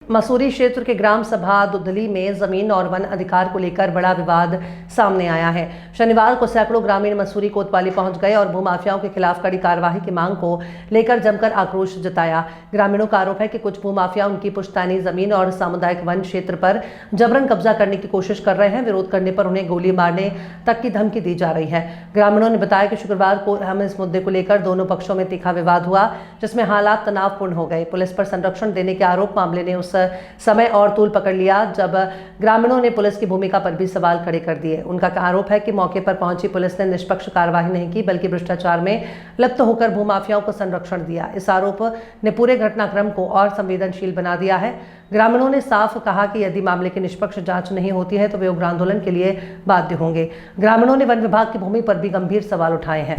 मसूरी क्षेत्र के ग्राम सभा दुधली में जमीन और वन अधिकार को लेकर बड़ा विवाद सामने आया है। शनिवार को सैकड़ों ग्रामीण मसूरी कोतवाली पहुंच गए और भूमाफियाओं के खिलाफ कड़ी कार्रवाई की मांग को लेकर जमकर आक्रोश जताया। ग्रामीणों का आरोप है कि कुछ भूमाफिया उनकी पुश्तैनी जमीन और सामुदायिक वन क्षेत्र पर जबरन कब्जा करने की कोशिश कर रहे हैं। विरोध करने पर उन्हें गोली मारने तक की धमकी दी जा रही है। ग्रामीणों ने बताया कि शुक्रवार को हम इस मुद्दे को लेकर दोनों पक्षों में तीखा विवाद हुआ, जिसमें हालात तनावपूर्ण हो गए। पुलिस पर संरक्षण देने के आरोप मामले ने उस समय और तूल पकड़ लिया जब ग्रामीणों ने पुलिस की भूमिका पर भी सवाल खड़े कर दिए। उनका आरोप है कि मौके पर पहुंची पुलिस ने निष्पक्ष कार्रवाई नहीं की, बल्कि भ्रष्टाचार में लिप्त होकर भूमाफियाओं को संरक्षण दिया। इस आरोप ने पूरे घटनाक्रम को और संवेदनशील बना दिया है। ग्रामीणों ने साफ कहा कि यदि मामले की निष्पक्ष जांच नहीं होती है तो वे उग्र आंदोलन के लिए बाध्य होंगे। ग्रामीणों ने वन विभाग की भूमि पर भी गंभीर सवाल उठाए हैं।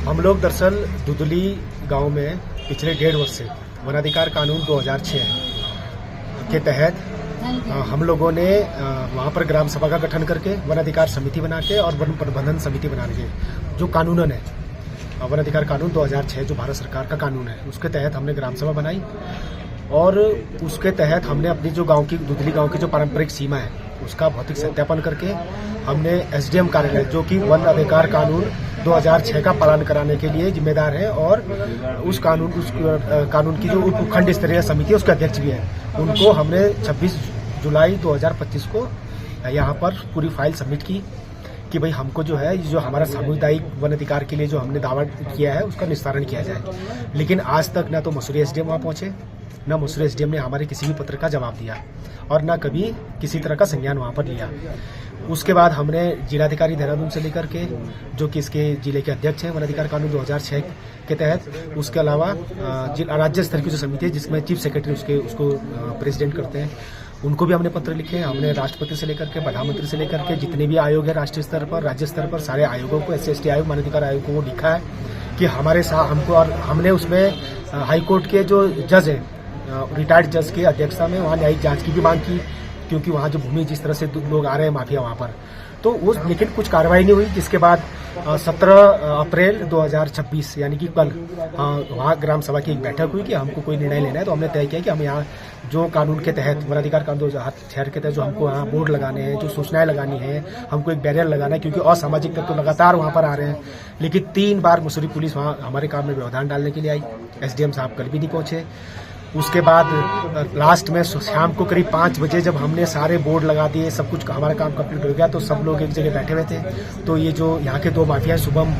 हम लोग दरअसल दुधली गांव में पिछले 1.5 वर्ष से वनाधिकार कानून 2006 के तहत हम लोगों ने वहां पर ग्राम सभा का गठन करके वनाधिकार समिति बना के और वन प्रबंधन समिति बना के जो कानूनन है वनाधिकार कानून 2006 जो भारत सरकार का कानून है उसके तहत हमने ग्राम सभा बनाई और उसके तहत हमने अपनी जो गांव की दुधली गांव की जो पारंपरिक सीमा है उसका भौतिक सत्यापन करके हमने एसडीएम कार्यालय जो कि वन अधिकार कानून 2006 का पालन कराने के लिए जिम्मेदार है और उस कानून की जो उप खंड स्तरीय समिति है उसके अध्यक्ष भी है, उनको हमने 26 जुलाई 2025 को यहाँ पर पूरी फाइल सबमिट की कि भाई हमको जो है जो हमारा सामुदायिक वन अधिकार के लिए जो हमने दावा किया है उसका निस्तारण किया जाए। लेकिन आज तक न तो मसूरी एसडीएम वहाँ पहुंचे, न मसूरी एसडीएम ने हमारे किसी भी पत्र का जवाब दिया और न कभी किसी तरह का संज्ञान वहाँ पर लिया। उसके बाद हमने जिलाधिकारी देहरादून से लेकर के जो कि इसके जिले के अध्यक्ष हैं वन अधिकार कानून 2006 के तहत, उसके अलावा राज्य स्तर की जो समिति है जिसमें चीफ सेक्रेटरी उसको प्रेसिडेंट करते हैं, उनको भी हमने पत्र लिखे। हमने राष्ट्रपति से लेकर के प्रधानमंत्री से लेकर के जितने भी आयोग है राष्ट्रीय स्तर पर राज्य स्तर पर सारे आयोगों को SC ST आयोग मानवाधिकार आयोग को वो लिखा है कि हमारे साथ हमको, और हमने उसमें हाईकोर्ट के जो जज हैं रिटायर्ड जज की अध्यक्षता में वहाँ न्यायिक जांच की भी मांग की, क्योंकि वहाँ जो भूमि जिस तरह से लोग आ रहे हैं माफिया वहाँ पर, तो उस लेकिन कुछ कार्रवाई नहीं हुई। जिसके बाद 17 अप्रैल 2026 यानी कि कल वहाँ ग्राम सभा की एक बैठक हुई कि हमको कोई निर्णय लेना है। तो हमने तय किया कि हम यहाँ जो कानून के तहत वनाधिकार कानून 2006 के तहत जो हमको यहाँ बोर्ड लगाने हैं, जो सूचनाएं लगानी है, हमको एक बैरियर लगाना है, क्योंकि असामाजिक तत्व तो लगातार वहाँ पर आ रहे हैं। लेकिन 3 बार मसूरी पुलिस वहाँ हमारे काम में व्यवधान डालने के लिए आई। SDM साहब कल भी नहीं पहुंचे। उसके बाद लास्ट में शाम को करीब 5 बजे जब हमने सारे बोर्ड लगा दिए, सब कुछ हमारा काम कंप्लीट हो गया, तो सब लोग एक जगह बैठे हुए थे। तो ये जो यहाँ के 2 माफिया है, शुभम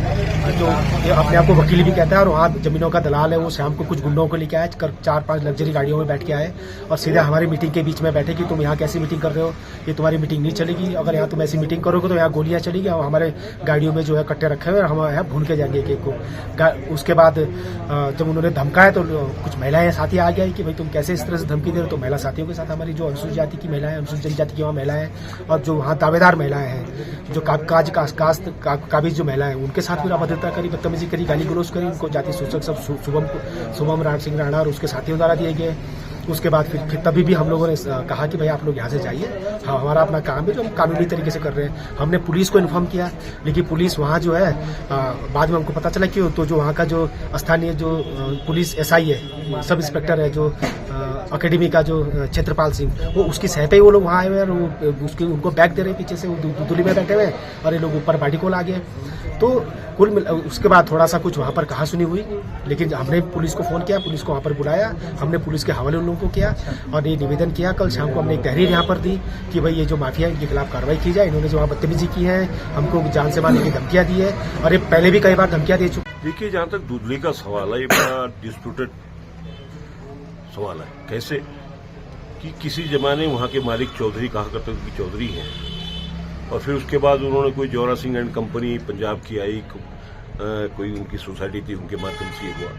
जो अपने आप को वकील भी कहता है और वहाँ जमीनों का दलाल है, वो शाम को कुछ गुंडों को लेके आए, 4-5 लग्जरी गाड़ियों में बैठ के आए और सीधे हमारी मीटिंग के बीच में बैठे कि तुम यहाँ कैसी मीटिंग कर रहे हो, ये तुम्हारी मीटिंग नहीं चलेगी, अगर यहाँ तुम ऐसी मीटिंग करोगे तो यहाँ गोलियां चलेगी। और हमारे गाड़ियों में जो है कट्टे रखे हुए और हम यहाँ भून के जाएंगे एक को। उसके बाद जब उन्होंने धमकाया तो कुछ महिलाएं साथी आ गई कि भाई तुम कैसे इस तरह से धमकी दे रहे हो। तो महिला साथियों के साथ हमारी जो अनुसूचित जाति की महिलाएं, अनुसूचित जनजाति की वहाँ महिलाएं और जो वहाँ दावेदार महिलाएं हैं, जो काबिज जो महिलाएं, उनके साथ भी अभद्रता करी, बदतमीजी करी, गाली गलौज करी। उनको जाति सूचक सब शुभम राण सिंह राणा और उसके साथियों द्वारा दिए गए। उसके बाद फिर तभी भी हम लोगों ने कहा कि भाई आप लोग यहाँ से जाइए, हाँ हमारा अपना काम है जो हम कानूनी तरीके से कर रहे हैं। हमने पुलिस को इन्फॉर्म किया, लेकिन पुलिस वहाँ जो है बाद में हमको पता चला कि तो जो वहाँ का जो स्थानीय जो पुलिस SI है, सब इंस्पेक्टर है जो अकेडमी का जो क्षेत्रपाल सिंह, वो उसकी सह पे ही वो लोग वहाँ आए हुए हैं और उनको बैग दे रहे पीछे से, वो दुधली में बैठे हुए हैं और ये लोग ऊपर बाड़ी को ला गए। तो कुल उसके बाद थोड़ा सा कुछ वहाँ पर कहा सुनी हुई, लेकिन हमने पुलिस को फोन किया, पुलिस को वहाँ पर बुलाया, हमने पुलिस के हवाले उन लोगों को किया और ये निवेदन किया। कल शाम को हमने एक तहरीर यहाँ पर दी कि भाई ये जो माफिया है इनके खिलाफ कार्रवाई की जाए, इन्होंने जो वहाँ बदतमीजी की है, हमको जान से मारने की धमकियां दी है और ये पहले भी कई बार धमकियां दे चुके। देखिए, जहाँ तक दुधली का सवाल है, ये बड़ा डिस्प्यूटेड सवाल है। कैसे कि किसी जमाने वहाँ के मालिक चौधरी कहा करते थे कि चौधरी हैं, और फिर उसके बाद उन्होंने कोई जोरा सिंह एंड कंपनी पंजाब की आई, कोई उनकी सोसाइटी थी, उनके माध्यम से ये हुआ।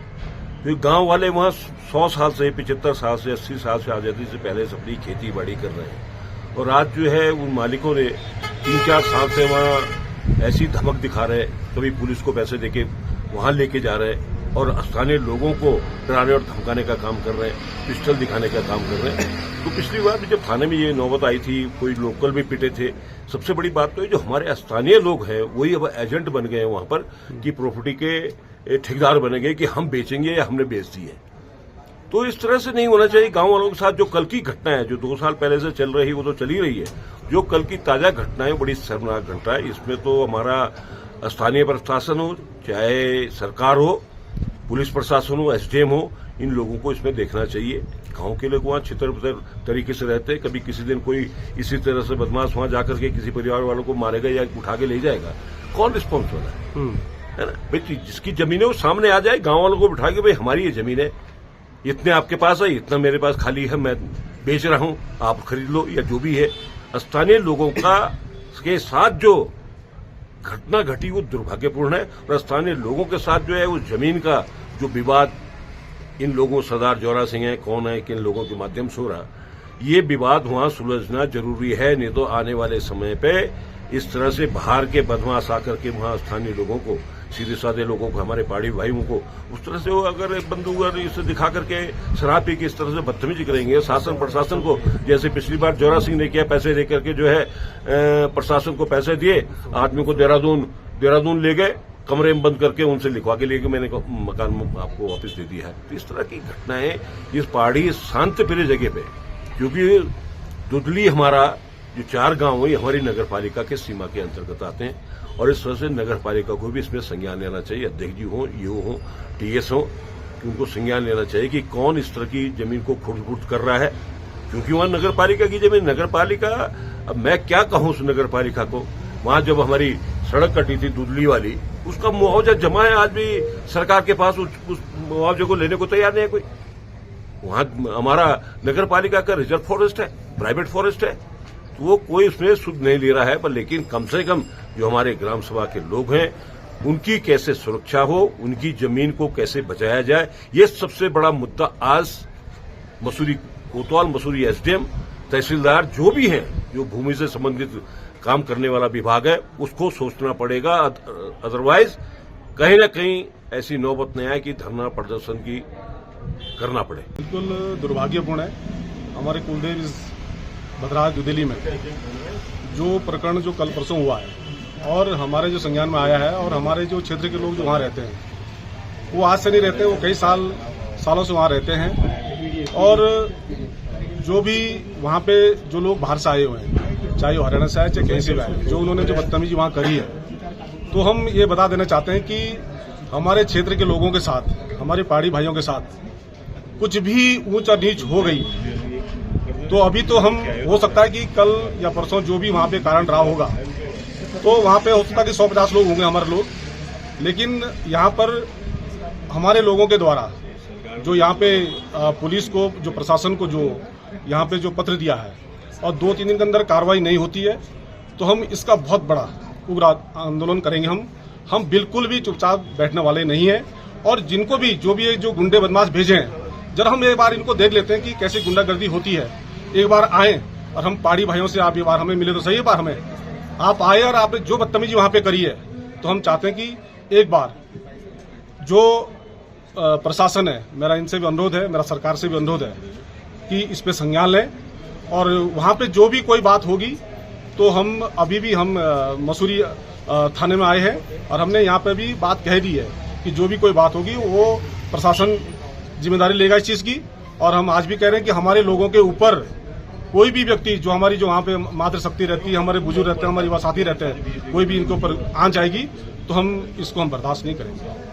तो गांव वाले वहाँ 100 साल से, 75 साल से, 80 साल से आजादी से पहले से अपनी खेती बाड़ी कर रहे हैं, और आज जो है उन मालिकों ने 3-4 साल से वहाँ ऐसी धमक दिखा रहे, कभी पुलिस को पैसे देके वहाँ लेके जा रहे हैं और स्थानीय लोगों को डराने और धमकाने का काम कर रहे हैं, पिस्टल दिखाने का काम कर रहे हैं। तो पिछली बार भी जब थाने में ये नौबत आई थी, कोई लोकल भी पिटे थे। सबसे बड़ी बात तो ये जो हमारे स्थानीय लोग हैं वही अब एजेंट बन गए हैं वहां पर कि प्रॉपर्टी के ठेकेदार बने गए कि हम बेचेंगे या हमने बेच दी है। तो इस तरह से नहीं होना चाहिए। गांव वालों के साथ जो कल की घटना है, जो 2 साल पहले से चल रही है, वो तो चली रही है। जो कल की ताजा घटना है, बड़ी शर्मनाक घटना है। इसमें तो हमारा स्थानीय प्रशासन हो, चाहे सरकार हो, पुलिस प्रशासन हो, एसडीएम हो, इन लोगों को इसमें देखना चाहिए। गांव के लोग वहां छितर-बितर तरीके से रहते हैं। कभी किसी दिन कोई इसी तरह से बदमाश वहां जाकर के किसी परिवार वालों को मारेगा या उठा के ले जाएगा, कौन रिस्पॉन्सिबल है ना? भाई जिसकी जमीन है वो सामने आ जाए, गांव वालों को बिठा के भाई हमारी ये जमीन है, इतने आपके पास है, इतना मेरे पास खाली है, मैं बेच रहा हूं, आप खरीद लो, या जो भी है। स्थानीय लोगों का के साथ जो घटना घटी वो दुर्भाग्यपूर्ण है, और स्थानीय लोगों के साथ जो है उस जमीन का जो विवाद इन लोगों, सरदार जोरा सिंह है, कौन है, किन लोगों के माध्यम से हो रहा, ये विवाद वहां सुलझना जरूरी है। नहीं तो आने वाले समय पे इस तरह से बाहर के बदमाश आकर के वहां स्थानीय लोगों को, सीधे साधे लोगों को, हमारे पहाड़ी भाइयों को उस तरह से वो अगर बंदूक इसे दिखा करके शराब पी के इस तरह से बदतमीजी करेंगे, शासन प्रशासन को, जैसे पिछली बार जोरा सिंह ने किया, पैसे दे करके जो है प्रशासन को पैसे दिए, आदमी को देहरादून ले गए, कमरे में बंद करके उनसे लिखवा के लिए कि मैंने मकान आपको वापस दे दिया है। तो इस तरह की घटनाएं इस पहाड़ी शांत प्रिय जगह पे, क्योंकि दुदली हमारा जो 4 गांव है हमारी नगर पालिका के सीमा के अंतर्गत आते हैं, और इस तरह से नगर पालिका को भी इसमें संज्ञान लेना चाहिए। अध्यक्ष जी हो, ईओ हो, टीएस हो, उनको संज्ञान लेना चाहिए कि कौन इस तरह की जमीन को खुर्द-बुर्द कर रहा है, क्योंकि वहां नगर पालिका की जमीन, नगर पालिका, अब मैं क्या कहूं उस नगर पालिका को, वहां जब हमारी सड़क कटी थी दुदली वाली, उसका मुआवजा जमा है, आज भी सरकार के पास उस मुआवजे को लेने को तैयार नहीं है कोई। वहां हमारा नगर पालिका का रिजर्व फॉरेस्ट है, प्राइवेट फॉरेस्ट है, तो वो कोई उसमें सुध नहीं ले रहा है। पर लेकिन कम से कम जो हमारे ग्राम सभा के लोग हैं, उनकी कैसे सुरक्षा हो, उनकी जमीन को कैसे बचाया जाए, ये सबसे बड़ा मुद्दा आज मसूरी कोतवाल, मसूरी एसडीएम, तहसीलदार जो भी हैं, जो भूमि से संबंधित काम करने वाला विभाग है, उसको सोचना पड़ेगा। अदरवाइज कहीं न कहीं ऐसी नौबत नहीं आए कि धरना प्रदर्शन की करना पड़े। बिल्कुल दुर्भाग्यपूर्ण है। हमारे कुलदेव इस भद्राज दुदेली में जो प्रकरण जो कल परसों हुआ है और हमारे जो संज्ञान में आया है, और हमारे जो क्षेत्र के लोग जो वहाँ रहते हैं, वो आज से नहीं रहते, वो कई सालों से वहाँ रहते हैं। और जो भी वहाँ पे जो लोग बाहर से आए हुए हैं, चाहे वो हरियाणा से आए, चाहे कहीं से भी आए, जो उन्होंने जो बदतमीजी वहाँ करी है, तो हम ये बता देना चाहते हैं कि हमारे क्षेत्र के लोगों के साथ, हमारे पहाड़ी भाइयों के साथ कुछ भी ऊंच और नीच हो गई, तो अभी तो हम, हो सकता है कि कल या परसों जो भी वहाँ पे कारण रहा होगा, तो वहाँ पे हो सकता है कि 150 लोग होंगे हमारे लोग, लेकिन यहाँ पर हमारे लोगों के द्वारा जो यहाँ पे पुलिस को, जो प्रशासन को जो यहाँ पे जो पत्र दिया है, और 2-3 दिन के अंदर कार्रवाई नहीं होती है, तो हम इसका बहुत बड़ा उग्र आंदोलन करेंगे। हम बिल्कुल भी चुपचाप बैठने वाले नहीं हैं। और जिनको भी, जो भी जो गुंडे बदमाश भेजे हैं, जरा हम एक बार इनको देख लेते हैं कि कैसे गुंडागर्दी होती है। एक बार आए और हम पहाड़ी भाइयों से, आप ये बार हमें मिले तो सही है, बार हमें आप आए और आपने जो बदतमीजी वहां पे करी है, तो हम चाहते हैं कि एक बार जो प्रशासन है, मेरा इनसे भी अनुरोध है, मेरा सरकार से भी अनुरोध है कि इस पे संज्ञान लें, और वहां पे जो भी कोई बात होगी, तो हम अभी भी हम मसूरी थाने में आए हैं, और हमने यहाँ पे भी बात कह दी है कि जो भी कोई बात होगी वो प्रशासन जिम्मेदारी लेगा इस चीज की। और हम आज भी कह रहे हैं कि हमारे लोगों के ऊपर कोई भी व्यक्ति, जो हमारी जो वहाँ पे मातृशक्ति रहती है, हमारे बुजुर्ग रहते हैं, हमारे युवा साथी रहते हैं, कोई भी इनके ऊपर आंच आएगी, तो हम इसको बर्दाश्त नहीं करेंगे।